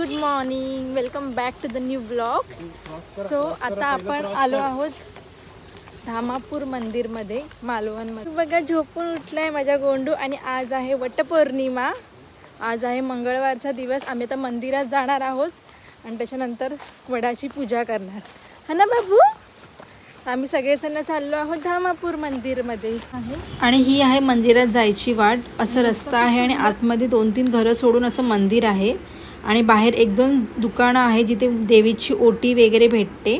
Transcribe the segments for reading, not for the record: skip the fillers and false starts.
Good morning, welcome back to the new blog. So आता आपण आलो आहोत धामापूर मंदिरमध्ये, मालवणमध्ये. बघा झोपून उठलाय माझा गोंडू. आणि आज आहे वटपौर्णिमा, आज आहे मंगळवारचा दिवस. आम्ही आता मंदिरात जाणार आहोत आणि त्याच्यानंतर वडाची पूजा करणार, हा ना बाबू. आम्ही सगळेजण चाललो आहोत धामापूर मंदिरमध्ये. आणि ही आहे मंदिरात जायची वाट. असं रस्ता आहे आणि आतमध्ये 2-3 घरं सोडून असं मंदिर आहे. आणि बाहेर 1-2 दुकानं आहे जिथे देवीची ओटी वगैरे भेटते.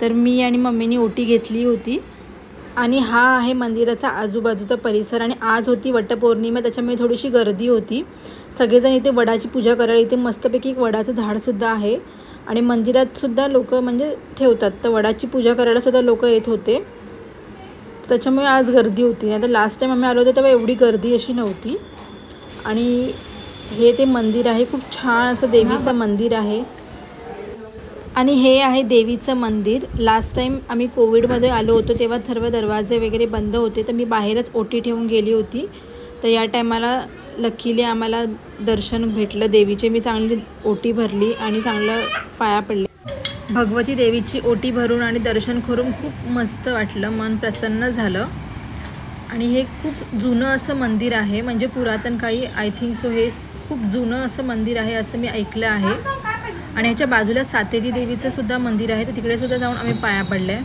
तर मी आणि मम्मीनी ओटी घेतली होती. आणि हा आहे मंदिराचा आजूबाजूचा परिसर. आणि आज होती वटपौर्णिमा, त्याच्यामुळे थोडीशी गर्दी होती. सगळेजण इथे वडाची पूजा करायला, इथे मस्तपैकी एक वडाचं झाडसुद्धा आहे. आणि मंदिरात सुद्धा लोक म्हणजे ठेवतात, तर वडाची पूजा करायला सुद्धा लोक येत होते. त्याच्यामुळे आज गर्दी होती. नाही तर लास्ट टाईम आम्ही आलो होतो तेव्हा एवढी गर्दी अशी नव्हती. आणि हे ते मंदिर आहे, खूप छान असं देवीचं मंदिर आहे. आणि हे आहे देवीचं मंदिर. लास्ट टाईम आम्ही कोविडमध्ये आलो होतो तेव्हा सर्व दरवाजे वगैरे बंद होते, तर मी बाहेरच ओटी ठेवून गेली होती. तर या टायमाला लकीली आम्हाला दर्शन भेटलं देवीचे. मी चांगली ओटी भरली आणि चांगलं पाया पडले. भगवती देवीची ओटी भरून आणि दर्शन करून खूप मस्त वाटलं, मन प्रसन्न झालं. आणि हे खूप जुनं असं मंदिर आहे, म्हणजे पुरातन काही, आय थिंक सो हे खूप जुनं असं मंदिर आहे असं मी ऐकलं आहे. आणि ह्याच्या बाजूला सातेरी देवीचं सुद्धा मंदिर आहे, तर तिकडे सुद्धा जाऊन आम्ही पाया पडले.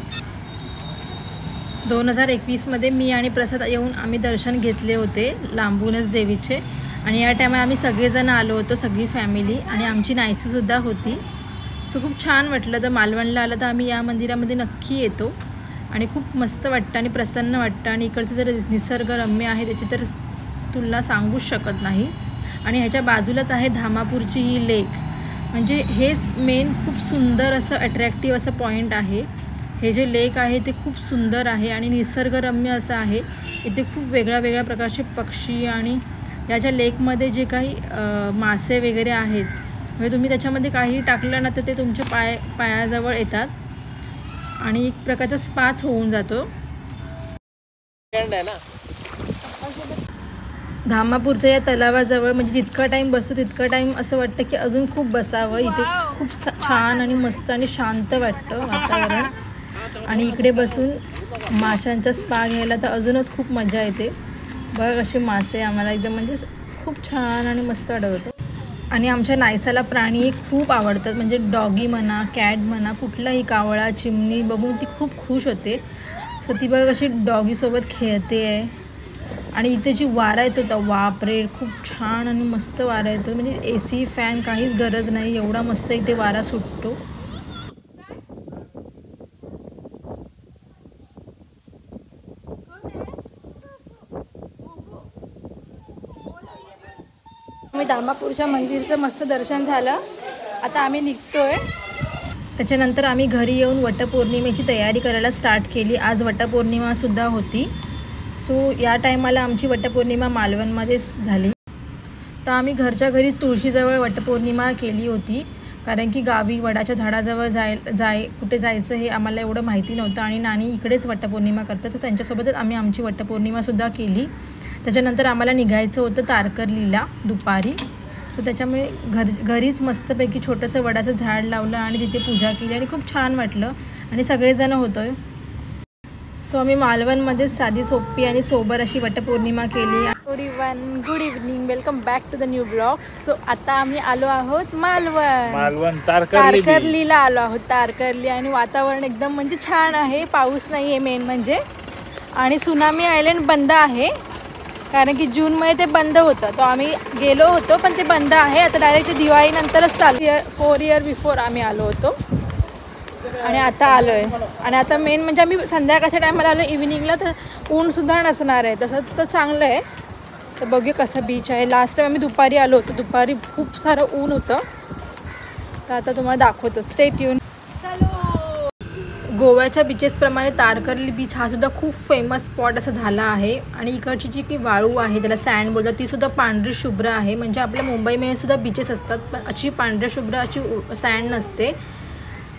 2021मध्ये मी आणि प्रसाद येऊन आम्ही दर्शन घेतले होते लांबूनच देवीचे. आणि या टायमाला आम्ही सगळेजण आलो होतो, सगळी फॅमिली, आणि आमची नाईचीसुद्धा होती. सो खूप छान वाटलं. तर मालवणला आलं तर आम्ही या मंदिरामध्ये नक्की येतो. आणि खूप मस्त वाटतं आणि प्रसन्न वाटतं. आणि इकडचं जर निसर्गरम्य आहे त्याची तर तुलना सांगूच शकत नाही. आणि ह्याच्या बाजूलाच आहे धामापूरची ही लेक. म्हणजे हेच मेन खूप सुंदर असं अट्रॅक्टिव्ह असं पॉईंट आहे. हे जे लेक आहे ते खूप सुंदर आहे आणि निसर्गरम्य असं आहे. इथे खूप वेगळ्या प्रकारचे पक्षी, आणि याच्या लेकमध्ये जे काही मासे वगैरे आहेत, म्हणजे तुम्ही त्याच्यामध्ये काही टाकलं ना तर ते तुमच्या पायाजवळ येतात आणि एक प्रकारचा स्पाच होऊन जातो. धामापूरच्या या तलावाजवळ म्हणजे जितका टाईम बसतो तितका टाईम असं वाटतं की अजून खूप बसावं. इथे खूप छान आणि मस्त आणि शांत वाटतं वातावरण. आणि इकडे बसून माशांचा स्पा घ्यायला तर अजूनच खूप मजा येते. बघ असे मासे आम्हाला एकदम म्हणजे खूप छान आणि मस्त वाटतं. आणि आमच्या नायसाला प्राणी खूप आवडतात, म्हणजे डॉगी म्हणा, कॅट म्हणा, कुठलाही, कावळा, चिमणी बघून ती खूप खुश होते. सो ती बघ अशी डॉगीसोबत खेळते आहे. आणि इथे जी वारा येतो तर वापरे खूप छान आणि मस्त वारा येतो, म्हणजे AC फॅन काहीच गरज नाही, एवढा मस्त इथे वारा सुटतो. मी धामापूरच्या मंदिरचं मस्त दर्शन झालं. आता आम्ही निघतोय. त्याच्यानंतर आम्ही घरी येऊन वटपौर्णिमेची तयारी करायला स्टार्ट केली. आज वटपौर्णिमासुद्धा होती. सो या टायमाला आमची वटपौर्णिमा मालवणमध्येच झाली. तर आम्ही घरच्या घरी तुळशीजवळ वटपौर्णिमा केली होती, कारण की गावी वडाच्या झाडाजवळ कुठे जायचं हे आम्हाला एवढं माहिती नव्हतं. आणि नानी इकडेच वटपौर्णिमा करतात, तर त्यांच्यासोबतच आम्ही आमची वटपौर्णिमासुद्धा केली. त्याच्यानंतर आम्हाला निघायचं होतं तारकर्लीला दुपारी. तर त्याच्यामुळे घरीच मस्तपैकी छोटंसं वडाचं झाड लावलं आणि तिथे पूजा केली आणि खूप छान वाटलं. आणि सगळेजण होतो. सो आम्ही मालवणमध्ये साधी सोपी आणि सोबर अशी वटपौर्णिमा केली. Everyone, good evening, welcome back to the new blog. So आता आम्ही आलो आहोत मालवण तारकर्लीला आलो आहोत. तारकर्ली आणि वातावरण एकदम म्हणजे छान आहे, पाऊस नाही आहे मेन म्हणजे. आणि सुनामी आयलंड बंद आहे, कारण की जूनमध्ये ते बंद होतं. तो आम्ही गेलो होतो पण ते बंद आहे आता. डायरेक्ट ते दिवाळीनंतरच चालू. 4 इयर बिफोर आम्ही आलो होतो आणि आता आलो आहे. आणि आता मेन म्हणजे आम्ही संध्याकाळच्या टायमाला आलो, इव्हिनिंगला, तर ऊनसुद्धा नसणार आहे, तसं तर चांगलं आहे. तर बघूया कसं बीच आहे. लास्ट टाइम आम्ही दुपारी आलो होतो, दुपारी खूप सारं ऊन होतं. तर आता तुम्हाला दाखवतो, स्टे ट्यून. गोव्याच्या बीचेसप्रमाणे तारकर्ली बीच हा सुद्धा खूप फेमस स्पॉट असं झाला आहे. आणि इकडची जी की वाळू आहे, त्याला सँड बोलतात, ती सुद्धा पांढरी शुभ्र आहे. म्हणजे आपल्या मुंबईमध्ये सुद्धा बीचेस असतात पण अशी पांढऱ्या शुभ्र अशी सँड नसते.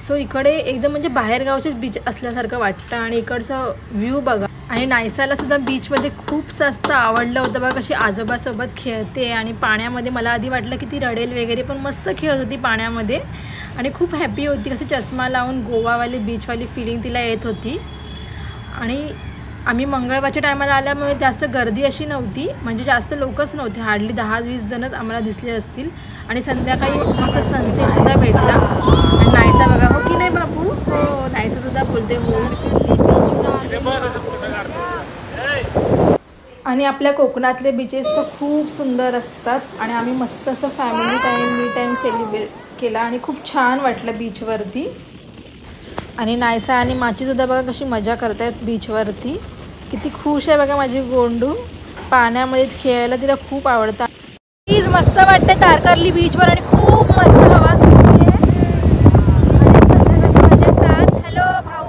सो इकडे एकदम म्हणजे बाहेरगावचेच बीच असल्यासारखं वाटतं. आणि इकडचं व्ह्यू बघा, आणि नायसाला सुद्धा बीचमध्ये खूप जास्त आवडलं होतं बघा, कशी आजोबासोबत खेळते आणि पाण्यामध्ये. मला आधी वाटलं की ती रडेल वगैरे, पण मस्त खेळत होती पाण्यामध्ये आणि खूप हॅपी होती. कशी चष्मा लावून गोवावाली बीचवाली फिलिंग तिला येत होती. आणि आम्ही मंगळवारच्या टायमाला आल्यामुळे जास्त गर्दी अशी नव्हती, म्हणजे जास्त लोकच नव्हते, हार्डली 10-20 जणच आम्हाला दिसले असतील. आणि संध्याकाळी मस्त सनसेटसुद्धा भेटला. आणि नायसा बघा, हो की नाही बाबू? हो, नायसासुद्धा बोलते हो. आणि आपल्या कोकणातले बीचेस तर खूप सुंदर असतात. आणि आम्ही मस्त असं फॅमिली टाईम मी टाईम सेलिब्रेट केला आणि खूप छान वाटलं बीचवरती. आणि नायसा आणि माचीसुद्धा बघा कशी मजा करतायत बीचवरती. किती खुश आहे बघा माझी गोंडू, पाण्यामध्ये खेळायला तिला खूप आवडतं. प्लीज मस्त वाटते तारकर्ली बीचवर आणि खूप मस्त हवा सुटते. हॅलो भाऊ.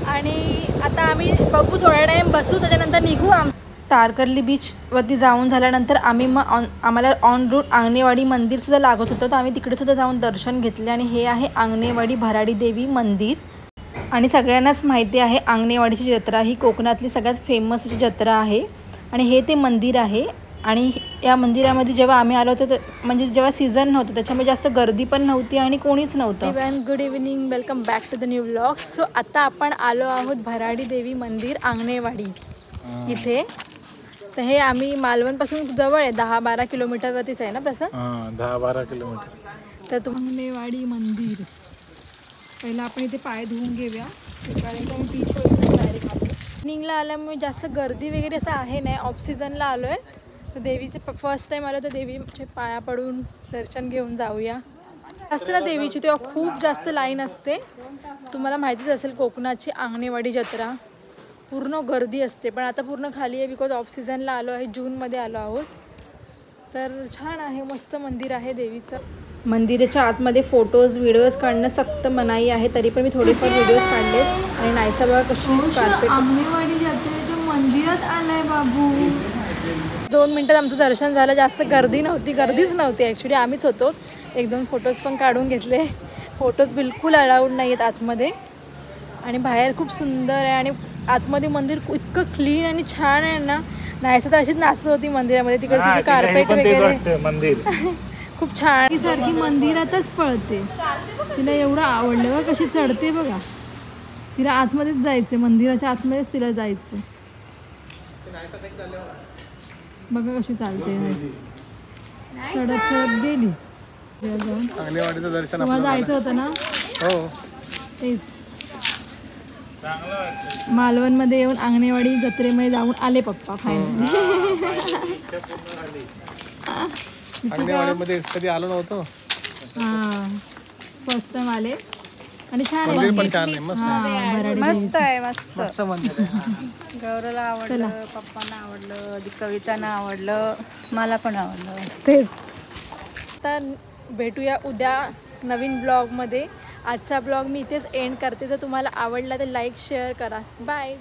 आणि आता आम्ही बघू, थोडा टाईम बसू, त्याच्यानंतर निघू. तारकर्ली बीचवरती जाऊन झाल्यानंतर आम्ही आम्हाला ऑन रूट आंगणेवाडी मंदिरसुद्धा लागत होतं, तर आम्ही तिकडेसुद्धा जाऊन दर्शन घेतले. आणि हे आहे आंगणेवाडी भराडी देवी मंदिर. आणि सगळ्यांनाच माहिती आहे आंगणेवाडीची जत्रा ही कोकणातली सगळ्यात फेमस अशी जत्रा आहे. आणि हे ते मंदिर आहे. आणि या मंदिरामध्ये जेव्हा आम्ही आलो होतो, म्हणजे जेव्हा सीझन नव्हतं त्याच्यामुळे जास्त गर्दी पण नव्हती आणि कोणीच नव्हतं. Good evening, welcome back to the new vlog. So आता आपण आलो आहोत भराडी देवी मंदिर आंगणेवाडी इथे. तर हे आम्ही मालवणपासून जवळ आहे, 10-12 किलोमीटरवरतीच आहे ना प्रसाद? 10-12 किलोमीटर. तर आंगणेवाडी मंदिर. पहिला आपण इथे पाय धुवून घेऊया, कारण आम्ही बीचवर डायरेक्ट आलो. इव्हनिंगला आल्यामुळे जास्त गर्दी वगैरे असं आहे नाही. ऑफ सीझनला आलो आहे, तर देवीचे फर्स्ट टाईम आलो तर देवीचे पाया पडून दर्शन घेऊन जाऊया. असते ना देवीची तेव्हा खूप जास्त लाईन असते. तुम्हाला माहितीच असेल कोकणाची आंगणेवाडी जत्रा पूर्ण गर्दी असते, पण आता पूर्ण खाली आहे बिकॉज ऑफ सीझनला आलो आहे, जूनमध्ये आलो आहोत. तर छान आहे, मस्त मंदिर आहे देवीचं. मंदिराच्या आतमध्ये फोटोज व्हिडिओज काढणं सक्त मनाई आहे, तरी पण मी थोडेफार व्हिडिओज काढले. आणि नायसा बघा कशी कार्पेट. आंगणेवाडी जत्रेच्या मंदिरात आलाय बाबू. 2 मिनटात आमचं दर्शन झालं, जास्त गर्दीच नव्हती ॲक्च्युली, आम्हीच होतो. 1-2 फोटोज पण काढून घेतले. फोटोज बिलकुल अलाउड नाही आहेत आतमध्ये. आणि बाहेर खूप सुंदर आहे आणि आतमध्ये मंदिर इतकं क्लीन आणि छान आहे ना. नायसा तर अशीच नाचत होती मंदिरामध्ये, तिकडे कार्पेट वगैरे मंदिर खूप छान. सारखी मंदिरातच पळते, तिला एवढं आवडलं बघा, कशी चढते बघा. तिला आतमध्येच जायचं, मंदिराच्या आतमध्येच तिला जायचं. बघा कशी चालते, चढत गेली. दर्शन तुम्हाला जायचं होतं ना? हो, तेच मालवणमध्ये येऊन आंगणेवाडी जत्रेमध्ये जाऊन आले पप्पा फायनली. आंगणेवाडीमध्ये कधी आलो नव्हतो. हां, फर्स्ट टाइम आले. आणि छान आहे, मंदिर पण छान आहे, मस्त आहे, मस्त मंदिर आहे. गौरवला आवडलं, पप्पांना आवडलं, कवितांना आवडलं, मला पण आवडलं. तेच. आता भेटूया उद्या नवीन ब्लॉगमध्ये. आजचा ब्लॉग मी इथेच एंड करते. जर तुम्हाला आवडला तर लाईक शेअर करा. बाय.